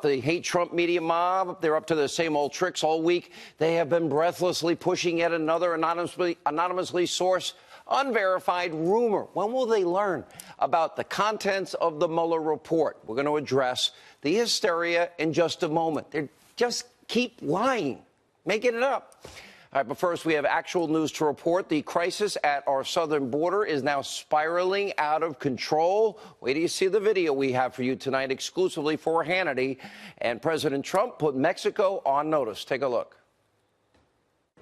The hate Trump media mob, they're up to the same old tricks all week. They have been breathlessly pushing yet another anonymously sourced, unverified rumor. When will they learn about the contents of the Mueller report? We're going to address the hysteria in just a moment. They just keep lying, making it up. All right, but first, we have actual news to report. The crisis at our southern border is now spiraling out of control. Wait till you see the video we have for you tonight exclusively for Hannity. And President Trump put Mexico on notice. Take a look.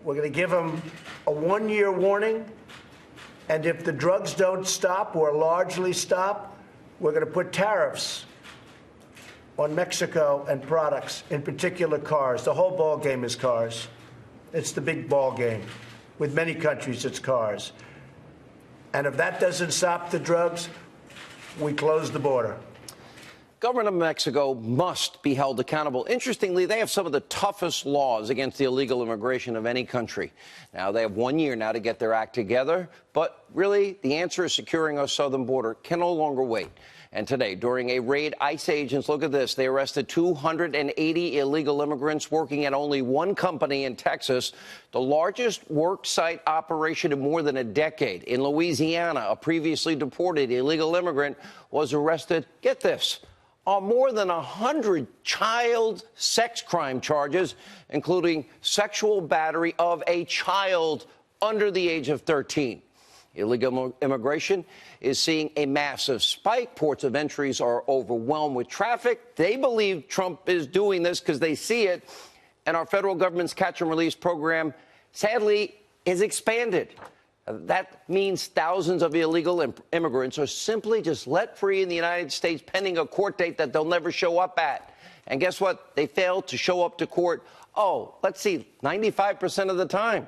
We're going to give them a one-year warning. And if the drugs don't stop or largely stop, we're going to put tariffs on Mexico and products, in particular cars. The whole ball game is cars. It's the big ball game. With many countries, it's cars. And if that doesn't stop the drugs, we close the border. Government of Mexico must be held accountable. Interestingly, they have some of the toughest laws against the illegal immigration of any country. Now, they have 1 year now to get their act together. But really, the answer is securing our southern border can no longer wait. And today, during a raid, ICE agents, look at this, they arrested 280 illegal immigrants working at only one company in Texas, the largest work site operation in more than a decade. In Louisiana, a previously deported illegal immigrant was arrested, get this, on more than 100 child sex crime charges, including sexual battery of a child under the age of 13. Illegal immigration is seeing a massive spike. Ports of entries are overwhelmed with traffic. They believe Trump is doing this because they see it. And our federal government's catch and release program, sadly, is expanded. That means thousands of illegal immigrants are simply just let free in the United States pending a court date that they'll never show up at. And guess what? They failed to show up to court, 95% of the time.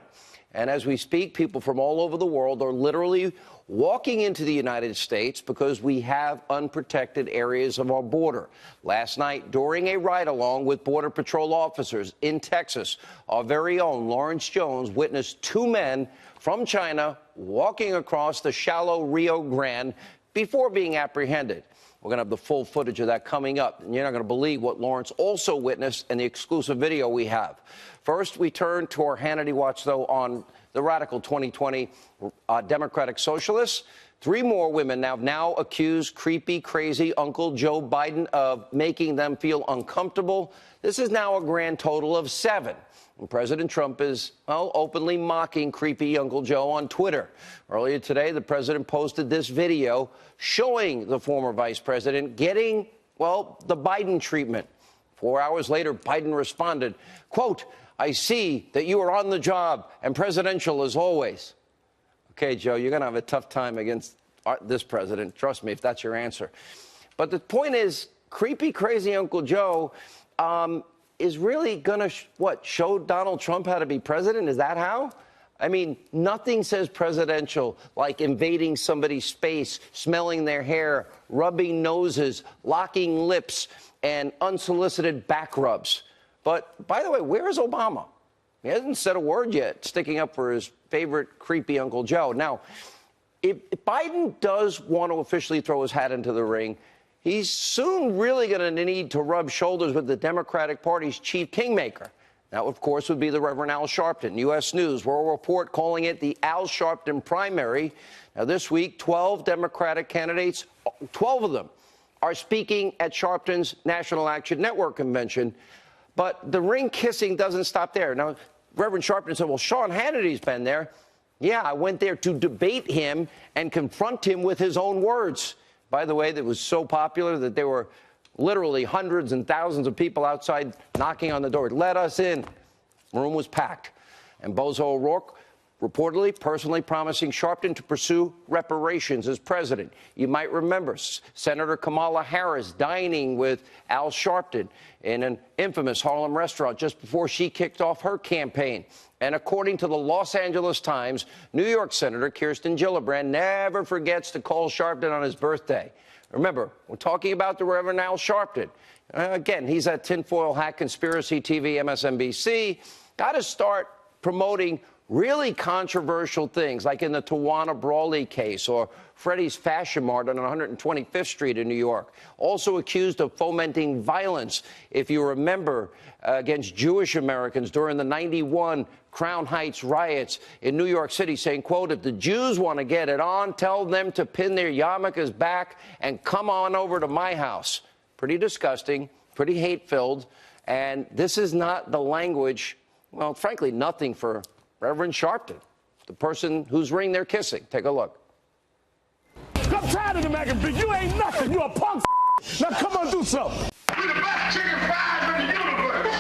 And as we speak, people from all over the world are literally walking into the United States because we have unprotected areas of our border. Last night, during a ride-along with Border Patrol officers in Texas, our very own Lawrence Jones witnessed two men from China walking across the shallow Rio Grande before being apprehended. We're going to have the full footage of that coming up. And you're not going to believe what Lawrence also witnessed in the exclusive video we have. First, we turn to our Hannity Watch, though, on the radical 2020 Democratic Socialists. Three more women now accuse creepy, crazy Uncle Joe Biden of making them feel uncomfortable. This is now a grand total of 7. And President Trump is, openly mocking creepy Uncle Joe on Twitter. Earlier today, the president posted this video showing the former vice president getting, the Biden treatment. 4 hours later, Biden responded, quote, "I see that you are on the job and presidential as always." Okay, Joe, you're going to have a tough time against this president. Trust me, if that's your answer. But the point is, creepy, crazy Uncle Joe is really going to, show Donald Trump how to be president? Is that how? I mean, nothing says presidential like invading somebody's space, smelling their hair, rubbing noses, locking lips, and unsolicited back rubs. But, by the way, where is Obama? He hasn't said a word yet, sticking up for his favorite creepy Uncle Joe. Now, if Biden does want to officially throw his hat into the ring, he's soon really going to need to rub shoulders with the Democratic Party's chief kingmaker. That, of course, would be the Reverend Al Sharpton. U.S. News will report calling it the Al Sharpton primary. Now, this week, 12 Democratic candidates, 12 of them, are speaking at Sharpton's National Action Network convention. But the ring kissing doesn't stop there. Now, Reverend Sharpton said, well, Sean Hannity's been there. Yeah, I went there to debate him and confront him with his own words. By the way, that was so popular that there were literally hundreds and thousands of people outside knocking on the door. Let us in. The room was packed. And Bozo O'Rourke reportedly personally promising Sharpton to pursue reparations as president. You might remember Senator Kamala Harris dining with Al Sharpton in an infamous Harlem restaurant just before she kicked off her campaign. And according to the Los Angeles Times, New York Senator Kirsten Gillibrand never forgets to call Sharpton on his birthday. Remember, we're talking about the Reverend Al Sharpton. Again, he's at tinfoil hat conspiracy TV, MSNBC. Got to start promoting really controversial things, like in the Tawana Brawley case or Freddie's Fashion Mart on 125th Street in New York. Also accused of fomenting violence, if you remember, against Jewish Americans during the '91 Crown Heights riots in New York City, saying, quote, if the Jews want to get it on, tell them to pin their yarmulkes back and come on over to my house. Pretty disgusting, pretty hate-filled, and this is not the language, well, frankly, nothing for Reverend Sharpton, the person whose ring they're kissing. Take a look. I'm tired of the mac and beef. You ain't nothing. You a punk. Now come on, do something. We the best chicken fries in the universe.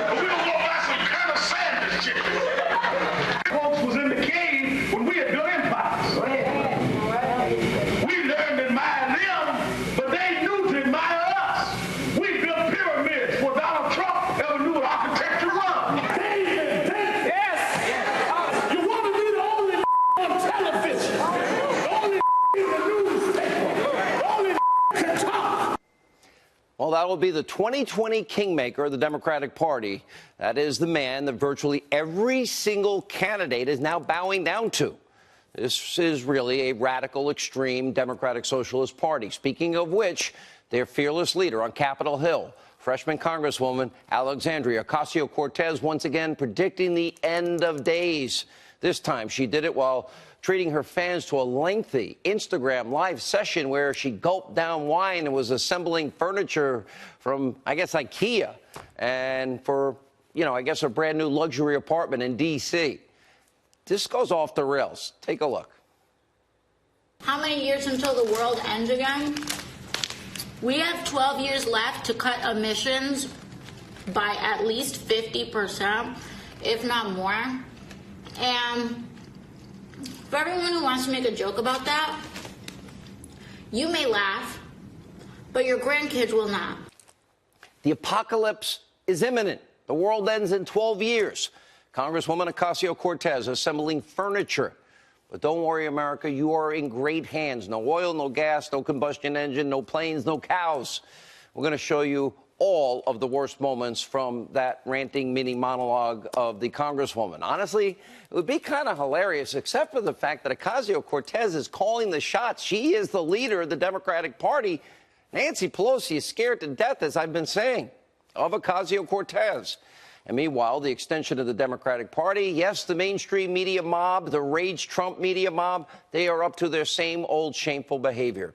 But we don't go buy some kind of sandwich chicken. Folks was in the cave when we had built empires. We learned to admire them, but they knew to admire us. We built pyramids before Donald Trump ever knew what architecture was. Yes. You want to be the only on television. The only in the newspaper. The only can talk. Well, that will be the 2020 kingmaker of the Democratic Party. That is the man that virtually every single candidate is now bowing down to. This is really a radical, extreme Democratic Socialist Party. Speaking of which, their fearless leader on Capitol Hill, freshman Congresswoman Alexandria Ocasio-Cortez, once again predicting the end of days. This time, she did it while treating her fans to a lengthy Instagram live session where she gulped down wine and was assembling furniture from, I guess, IKEA, and for, I guess, a brand new luxury apartment in D.C. This goes off the rails. Take a look. How many years until the world ends again? We have 12 years left to cut emissions by at least 50%, if not more. And for everyone who wants to make a joke about that, you may laugh, but your grandkids will not. The apocalypse is imminent. The world ends in 12 years. Congresswoman Ocasio-Cortez assembling furniture. But don't worry, America, you are in great hands. No oil, no gas, no combustion engine, no planes, no cows. We're going to show you all of the worst moments from that ranting mini monologue of the Congresswoman. Honestly, it would be kind of hilarious, except for the fact that Ocasio-Cortez is calling the shots. She is the leader of the Democratic Party. Nancy Pelosi is scared to death, as I've been saying, of Ocasio-Cortez. And meanwhile, the extension of the Democratic Party, yes, the mainstream media mob, the rage Trump media mob, they are up to their same old shameful behavior.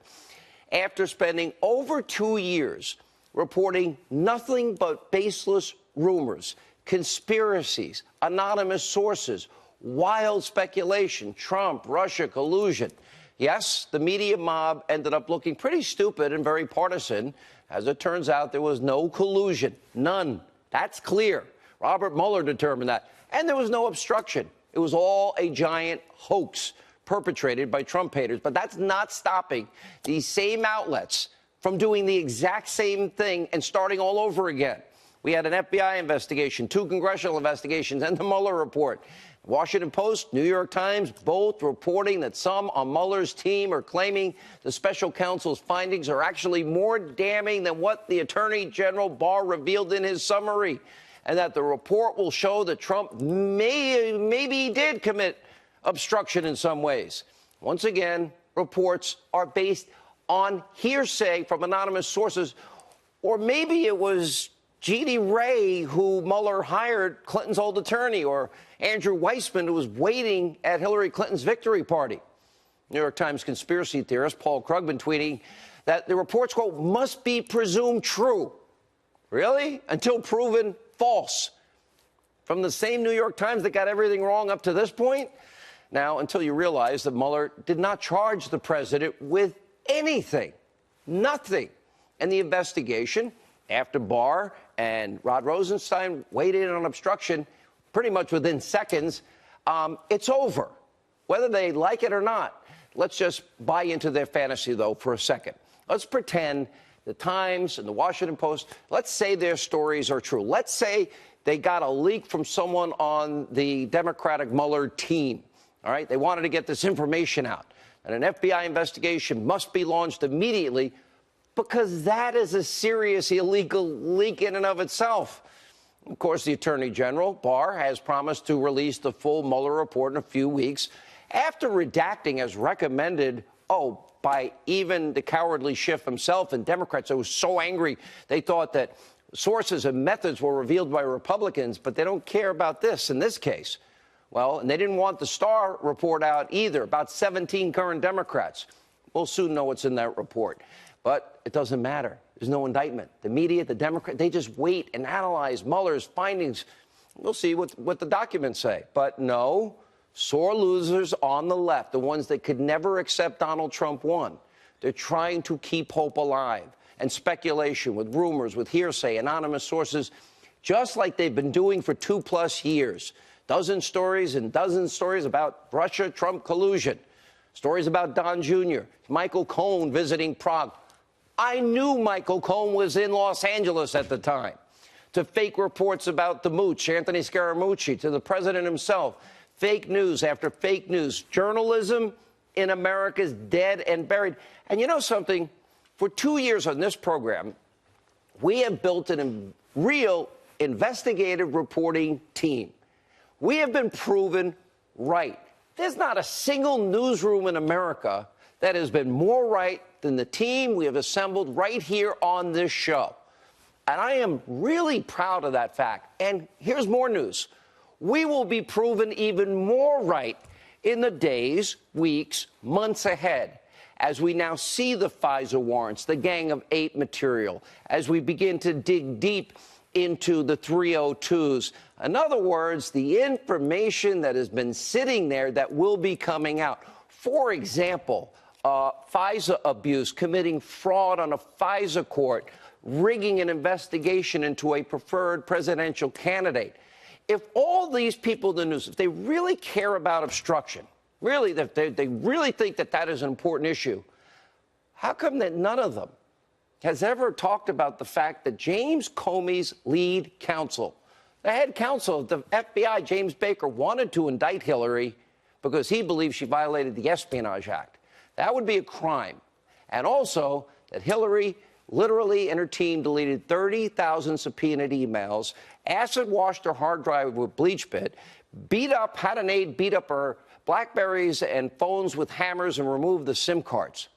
After spending over 2 years reporting nothing but baseless rumors, conspiracies, anonymous sources, wild speculation, Trump, Russia, collusion. Yes, the media mob ended up looking pretty stupid and very partisan. As it turns out, there was no collusion, none. That's clear. Robert Mueller determined that. And there was no obstruction. It was all a giant hoax perpetrated by Trump haters. But that's not stopping these same outlets from doing the exact same thing and starting all over again. We had an FBI investigation, 2 congressional investigations, and the Mueller report. Washington Post, New York Times, both reporting that some on Mueller's team are claiming the special counsel's findings are actually more damning than what the Attorney General Barr revealed in his summary, and that the report will show that Trump maybe did commit obstruction in some ways. Once again, reports are based on hearsay from anonymous sources, or maybe it was Jeannie Ray, who Mueller hired, Clinton's old attorney, or Andrew Weissman, who was waiting at Hillary Clinton's victory party. New York Times conspiracy theorist Paul Krugman tweeting that the reports, quote, must be presumed true. Really? Until proven false. From the same New York Times that got everything wrong up to this point? Now, until you realize that Mueller did not charge the president with anything, nothing. And the investigation, after Barr and Rod Rosenstein weighed in on obstruction pretty much within seconds, it's over, whether they like it or not. Let's just buy into their fantasy, though, for a second. Let's pretend the Times and the Washington Post, let's say their stories are true. Let's say they got a leak from someone on the Democratic Mueller team. All right, they wanted to get this information out. And an FBI investigation must be launched immediately, because that is a serious illegal leak in and of itself. Of course, the Attorney General, Barr, has promised to release the full Mueller report in a few weeks after redacting as recommended, by even the cowardly Schiff himself and Democrats. They were so angry they thought that sources and methods were revealed by Republicans, but they don't care about this in this case. Well, and they didn't want the Starr report out either, about 17 current Democrats. We'll soon know what's in that report. But it doesn't matter. There's no indictment. The media, the Democrats, they just wait and analyze Mueller's findings. We'll see what the documents say. But no, sore losers on the left, the ones that could never accept Donald Trump won. They're trying to keep hope alive and speculation with rumors, with hearsay, anonymous sources, just like they've been doing for 2+ years. Dozens and stories about Russia-Trump collusion. Stories about Don Jr., Michael Cohen visiting Prague. I knew Michael Cohen was in Los Angeles at the time. To fake reports about the mooch, Anthony Scaramucci, to the president himself. Fake news after fake news. Journalism in America is dead and buried. And you know something? For 2 years on this program, we have built a real investigative reporting team. We have been proven right. There's not a single newsroom in America that has been more right than the team we have assembled right here on this show. And I am really proud of that fact. And here's more news. We will be proven even more right in the days, weeks, months ahead as we now see the FISA warrants, the Gang of Eight material, as we begin to dig deep into the 302s. In other words, the information that has been sitting there that will be coming out. For example, FISA abuse, committing fraud on a FISA court, rigging an investigation into a preferred presidential candidate. If all these people in the news, if they really care about obstruction, really, they really think that that is an important issue, how come that none of them has ever talked about the fact that James Comey's lead counsel, the head counsel of the FBI, James Baker, wanted to indict Hillary because he believes she violated the Espionage Act? That would be a crime. And also that Hillary literally and her team deleted 30,000 subpoenaed emails, acid washed her hard drive with bleach bit, had an aide beat up her Blackberries and phones with hammers and remove the SIM cards.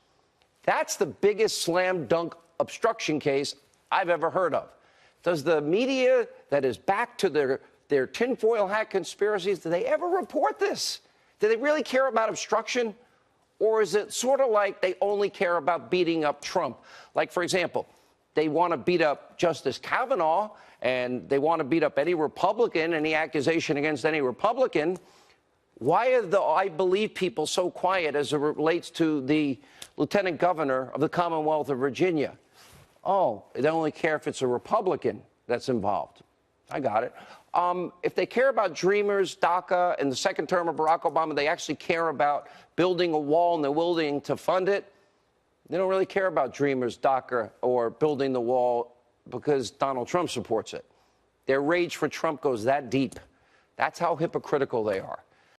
That's the biggest slam dunk obstruction case I've ever heard of. Does the media that is back to their tinfoil hat conspiracies, do they ever report this? Do they really care about obstruction? Or is it sort of like they only care about beating up Trump? Like, for example, they want to beat up Justice Kavanaugh and they want to beat up any Republican, any accusation against any Republican. Why are the I believe people so quiet as it relates to the lieutenant governor of the Commonwealth of Virginia? Oh, they only care if it's a Republican that's involved. I got it. If they care about Dreamers, DACA, and the second term of Barack Obama, they actually care about building a wall and they're willing to fund it. They don't really care about Dreamers, DACA, or building the wall because Donald Trump supports it. Their rage for Trump goes that deep. That's how hypocritical they are.